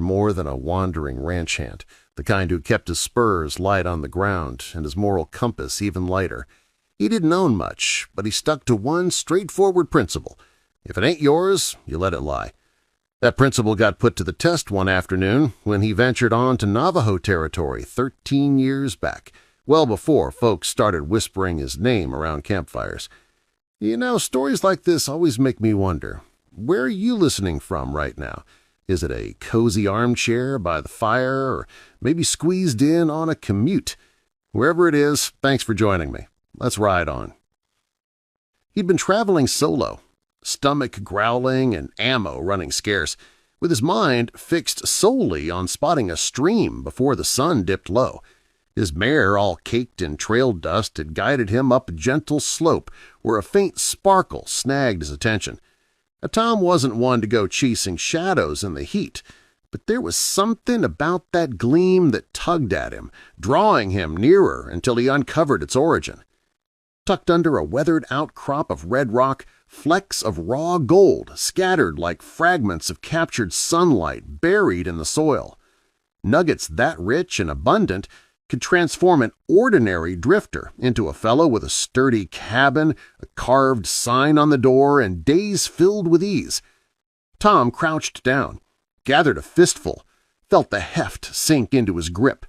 more than a wandering ranch hand, the kind who kept his spurs light on the ground and his moral compass even lighter. He didn't own much, but he stuck to one straightforward principle. If it ain't yours, you let it lie. That principle got put to the test one afternoon when he ventured on to Navajo territory 13 years back, well before folks started whispering his name around campfires. You know, stories like this always make me wonder, where are you listening from right now? Is it a cozy armchair by the fire, or maybe squeezed in on a commute? Wherever it is, thanks for joining me. Let's ride on. He'd been traveling solo, stomach growling and ammo running scarce, with his mind fixed solely on spotting a stream before the sun dipped low. His mare, all caked in trail dust, had guided him up a gentle slope where a faint sparkle snagged his attention. Tom wasn't one to go chasing shadows in the heat, but there was something about that gleam that tugged at him, drawing him nearer until he uncovered its origin. Tucked under a weathered outcrop of red rock, flecks of raw gold scattered like fragments of captured sunlight buried in the soil. Nuggets that rich and abundant could transform an ordinary drifter into a fellow with a sturdy cabin, a carved sign on the door, and days filled with ease. Tom crouched down, gathered a fistful, felt the heft sink into his grip.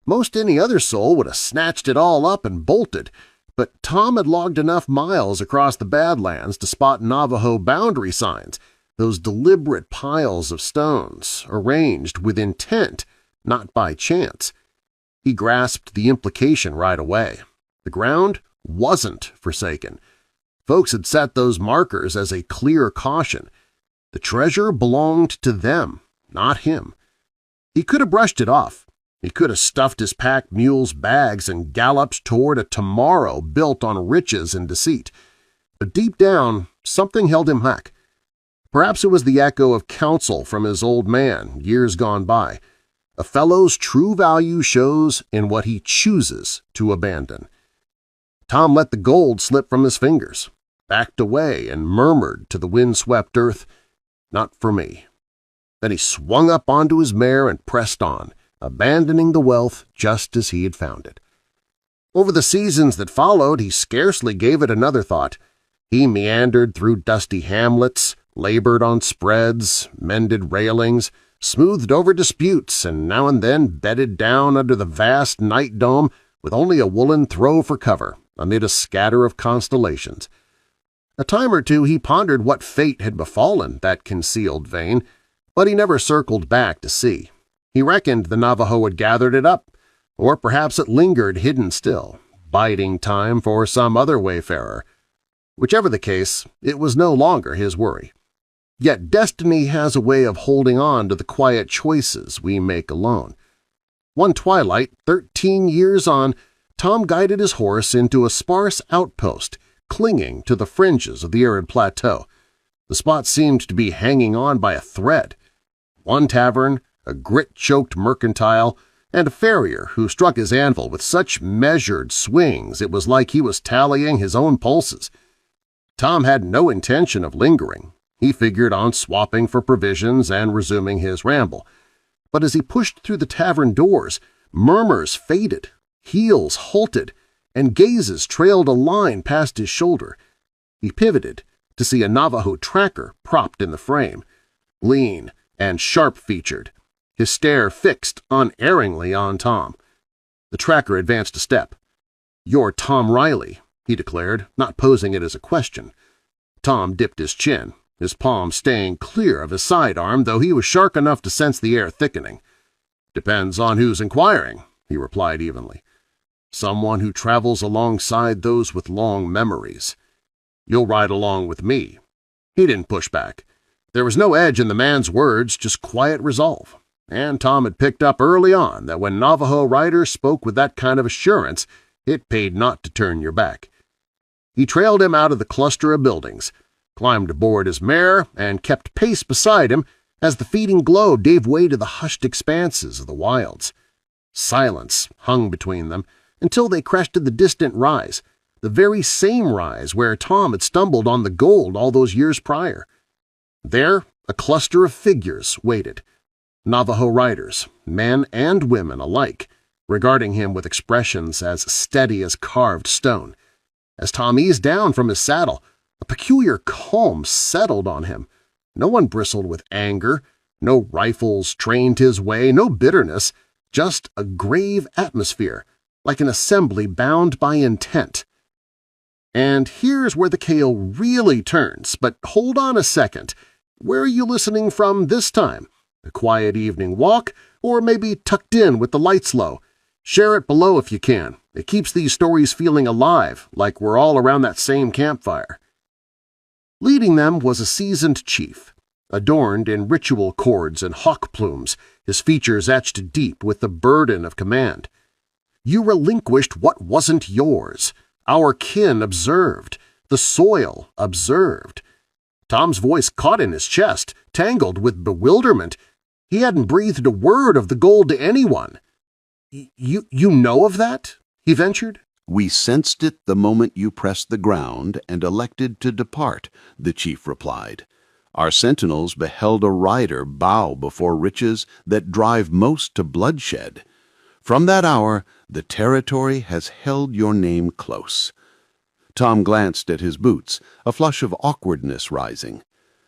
Most any other soul would have snatched it all up and bolted, but Tom had logged enough miles across the Badlands to spot Navajo boundary signs, those deliberate piles of stones, arranged with intent, not by chance. He grasped the implication right away. The ground wasn't forsaken. Folks had set those markers as a clear caution. The treasure belonged to them, not him. He could have brushed it off. He could have stuffed his pack mule's bags and galloped toward a tomorrow built on riches and deceit. But deep down, something held him back. Perhaps it was the echo of counsel from his old man years gone by. A fellow's true value shows in what he chooses to abandon. Tom let the gold slip from his fingers, backed away, and murmured to the wind-swept earth, "Not for me." Then he swung up onto his mare and pressed on, abandoning the wealth just as he had found it. Over the seasons that followed, he scarcely gave it another thought. He meandered through dusty hamlets, labored on spreads, mended railings, smoothed over disputes, and now and then bedded down under the vast night dome with only a woolen throw for cover amid a scatter of constellations. A time or two he pondered what fate had befallen that concealed vein, but he never circled back to see. He reckoned the Navajo had gathered it up, or perhaps it lingered hidden still, biding time for some other wayfarer. Whichever the case, it was no longer his worry. Yet destiny has a way of holding on to the quiet choices we make alone. One twilight, 13 years on, Tom guided his horse into a sparse outpost clinging to the fringes of the arid plateau. The spot seemed to be hanging on by a thread. One tavern, a grit-choked mercantile, and a farrier who struck his anvil with such measured swings it was like he was tallying his own pulses. Tom had no intention of lingering. He figured on swapping for provisions and resuming his ramble. But as he pushed through the tavern doors, murmurs faded, heels halted, and gazes trailed a line past his shoulder. He pivoted to see a Navajo tracker propped in the frame, lean and sharp-featured, his stare fixed unerringly on Tom. The tracker advanced a step. "You're Tom Riley," he declared, not posing it as a question. Tom dipped his chin, his palm staying clear of his sidearm, though he was sharp enough to sense the air thickening. "Depends on who's inquiring," he replied evenly. "Someone who travels alongside those with long memories. You'll ride along with me." He didn't push back. There was no edge in the man's words, just quiet resolve. And Tom had picked up early on that when Navajo riders spoke with that kind of assurance, it paid not to turn your back. He trailed him out of the cluster of buildings, climbed aboard his mare, and kept pace beside him as the feeding glow gave way to the hushed expanses of the wilds. Silence hung between them until they crested the distant rise, the very same rise where Tom had stumbled on the gold all those years prior. There, a cluster of figures waited. Navajo riders, men and women alike, regarding him with expressions as steady as carved stone. As Tom eased down from his saddle, a peculiar calm settled on him. No one bristled with anger, no rifles trained his way, no bitterness, just a grave atmosphere, like an assembly bound by intent. And here's where the tale really turns, but hold on a second. Where are you listening from this time? A quiet evening walk, or maybe tucked in with the lights low? Share it below if you can. It keeps these stories feeling alive, like we're all around that same campfire. Leading them was a seasoned chief, adorned in ritual cords and hawk plumes, his features etched deep with the burden of command. You relinquished what wasn't yours. Our kin observed. The soil observed. Tom's voice caught in his chest, tangled with bewilderment. He hadn't breathed a word of the gold to anyone. You know of that?" he ventured. "We sensed it the moment you pressed the ground and elected to depart," the chief replied. "Our sentinels beheld a rider bow before riches that drive most to bloodshed. From that hour, the territory has held your name close." Tom glanced at his boots, a flush of awkwardness rising.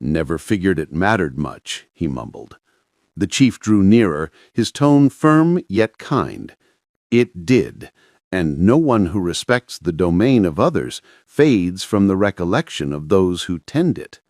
"Never figured it mattered much," he mumbled. The chief drew nearer, his tone firm yet kind. "It did, and no one who respects the domain of others fades from the recollection of those who tend it."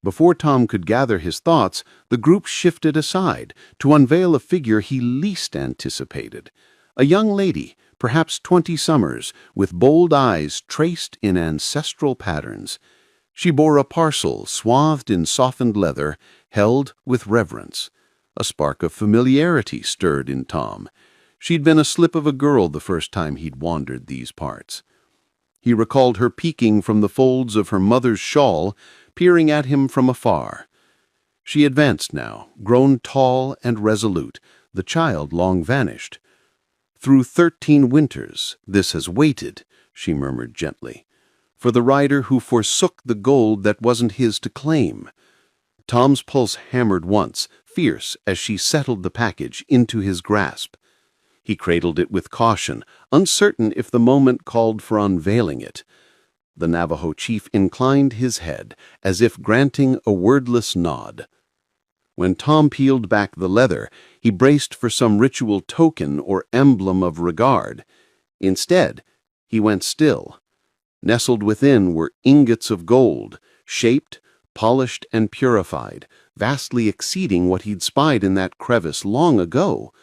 Before Tom could gather his thoughts, the group shifted aside to unveil a figure he least anticipated. A young lady, perhaps 20 summers, with bold eyes traced in ancestral patterns. She bore a parcel swathed in softened leather, held with reverence. A spark of familiarity stirred in Tom. She'd been a slip of a girl the first time he'd wandered these parts. He recalled her peeking from the folds of her mother's shawl, peering at him from afar. She advanced now, grown tall and resolute, the child long vanished. "Through 13 winters this has waited," she murmured gently, "for the rider who forsook the gold that wasn't his to claim." Tom's pulse hammered once, fierce, as she settled the package into his grasp. He cradled it with caution, uncertain if the moment called for unveiling it. The Navajo chief inclined his head, as if granting a wordless nod. When Tom peeled back the leather, he braced for some ritual token or emblem of regard. Instead, he went still. Nestled within were ingots of gold, shaped, polished, and purified, vastly exceeding what he'd spied in that crevice long ago.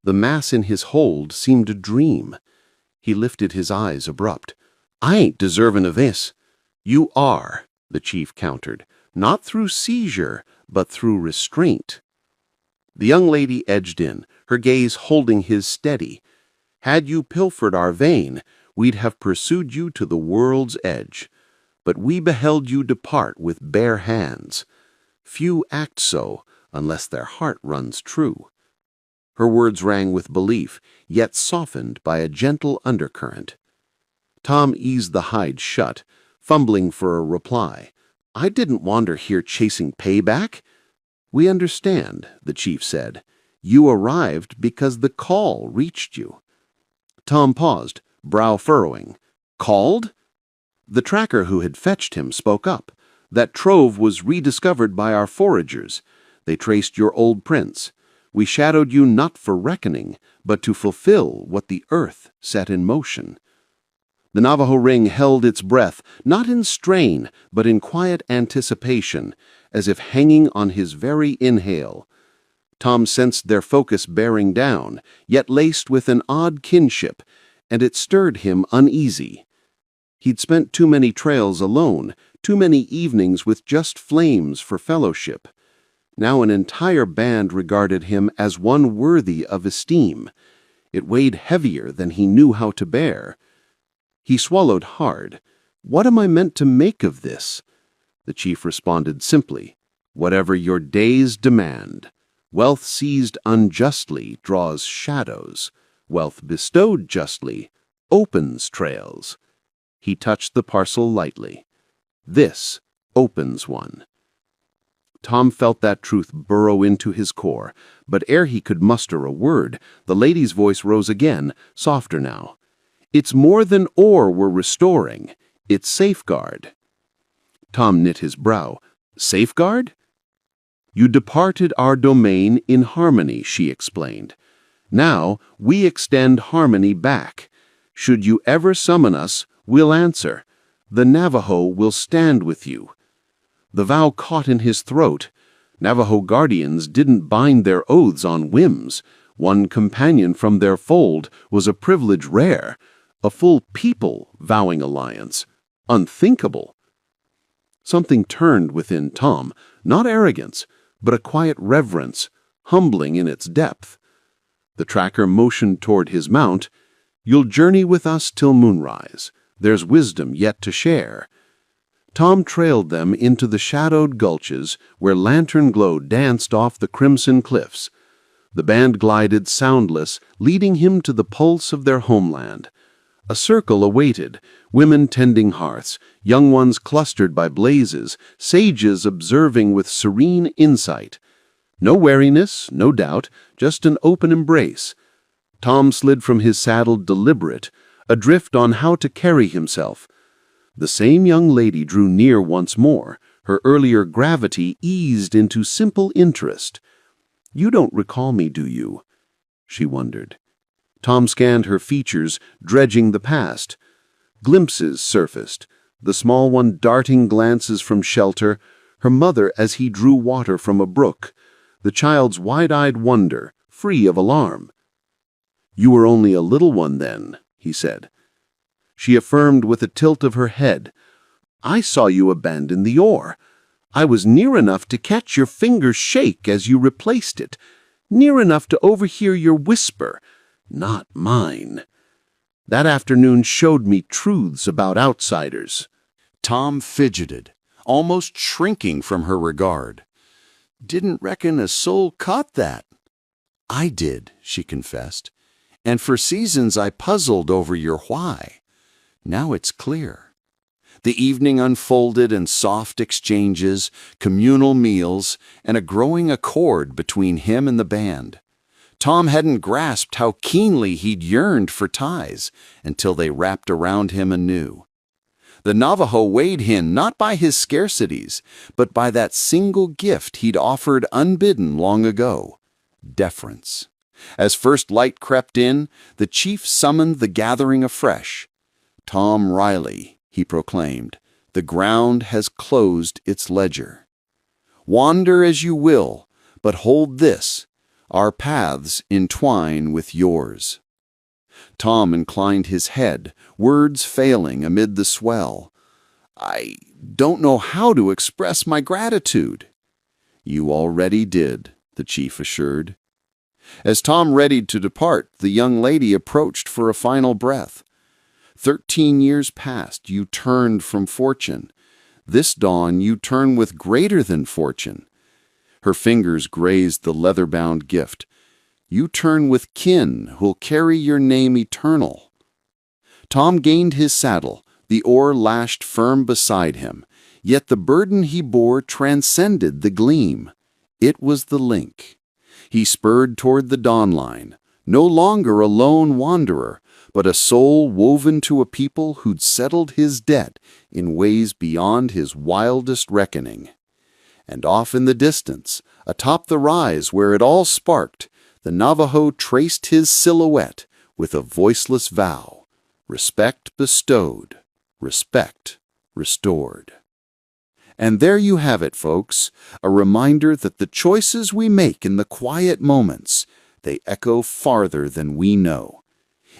The mass in his hold seemed a dream. He lifted his eyes abrupt. "I ain't deserving of this." "You are," the chief countered, "not through seizure, but through restraint." The young lady edged in, her gaze holding his steady. "Had you pilfered our vein, we'd have pursued you to the world's edge. But we beheld you depart with bare hands. Few act so, unless their heart runs true." Her words rang with belief, yet softened by a gentle undercurrent. Tom eased the hide shut, fumbling for a reply. "I didn't wander here chasing payback." "We understand," the chief said. "You arrived because the call reached you." Tom paused, brow furrowing. "Called?" The tracker who had fetched him spoke up. "That trove was rediscovered by our foragers. They traced your old prints. We shadowed you not for reckoning, but to fulfill what the earth set in motion." The Navajo ring held its breath, not in strain, but in quiet anticipation, as if hanging on his very inhale. Tom sensed their focus bearing down, yet laced with an odd kinship, and it stirred him uneasy. He'd spent too many trails alone, too many evenings with just flames for fellowship. Now an entire band regarded him as one worthy of esteem. It weighed heavier than he knew how to bear. He swallowed hard. "What am I meant to make of this?" The chief responded simply, "Whatever your days demand. Wealth seized unjustly draws shadows. Wealth bestowed justly opens trails." He touched the parcel lightly. "This opens one." Tom felt that truth burrow into his core, but ere he could muster a word, the lady's voice rose again, softer now. "It's more than ore we're restoring. It's safeguard." Tom knit his brow. "Safeguard?" "You departed our domain in harmony," she explained. "Now we extend harmony back. Should you ever summon us, we'll answer. The Navajo will stand with you." The vow caught in his throat. Navajo guardians didn't bind their oaths on whims. One companion from their fold was a privilege rare. A full people vowing alliance. Unthinkable. Something turned within Tom, not arrogance, but a quiet reverence, humbling in its depth. The tracker motioned toward his mount. "You'll journey with us till moonrise. There's wisdom yet to share." Tom trailed them into the shadowed gulches where lantern glow danced off the crimson cliffs. The band glided soundless, leading him to the pulse of their homeland. A circle awaited, women tending hearths, young ones clustered by blazes, sages observing with serene insight. No wariness, no doubt, just an open embrace. Tom slid from his saddle deliberate, adrift on how to carry himself. The same young lady drew near once more, her earlier gravity eased into simple interest. "You don't recall me, do you?" she wondered. Tom scanned her features, dredging the past. Glimpses surfaced, the small one darting glances from shelter, her mother as he drew water from a brook, the child's wide-eyed wonder, free of alarm. "You were only a little one then," he said. She affirmed with a tilt of her head. "I saw you abandon the oar. I was near enough to catch your fingers shake as you replaced it, near enough to overhear your whisper, 'Not mine.' That afternoon showed me truths about outsiders." Tom fidgeted, almost shrinking from her regard. "Didn't reckon a soul caught that." "I did," she confessed, "and for seasons I puzzled over your why. Now it's clear." The evening unfolded in soft exchanges, communal meals, and a growing accord between him and the band. Tom hadn't grasped how keenly he'd yearned for ties until they wrapped around him anew. The Navajo weighed him not by his scarcities, but by that single gift he'd offered unbidden long ago: deference. As first light crept in, the chief summoned the gathering afresh. "Tom Riley," he proclaimed, "the ground has closed its ledger. Wander as you will, but hold this: our paths entwine with yours." Tom inclined his head, words failing amid the swell. "I don't know how to express my gratitude." "You already did," the chief assured. As Tom readied to depart, the young lady approached for a final breath. 13 years past, you turned from fortune. This dawn you turn with greater than fortune. Her fingers grazed the leather-bound gift. You turn with kin who'll carry your name eternal. Tom gained his saddle, the oar lashed firm beside him, yet the burden he bore transcended the gleam. It was the link. He spurred toward the dawn line, no longer a lone wanderer, but a soul woven to a people who'd settled his debt in ways beyond his wildest reckoning. And off in the distance, atop the rise where it all sparked, the Navajo traced his silhouette with a voiceless vow: respect bestowed, respect restored. And there you have it, folks, a reminder that the choices we make in the quiet moments, they echo farther than we know.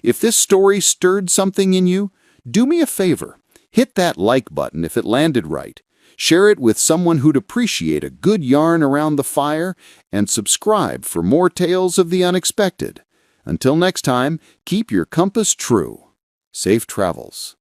If this story stirred something in you, do me a favor. Hit that like button if it landed right. Share it with someone who'd appreciate a good yarn around the fire, and subscribe for more tales of the unexpected. Until next time, keep your compass true. Safe travels.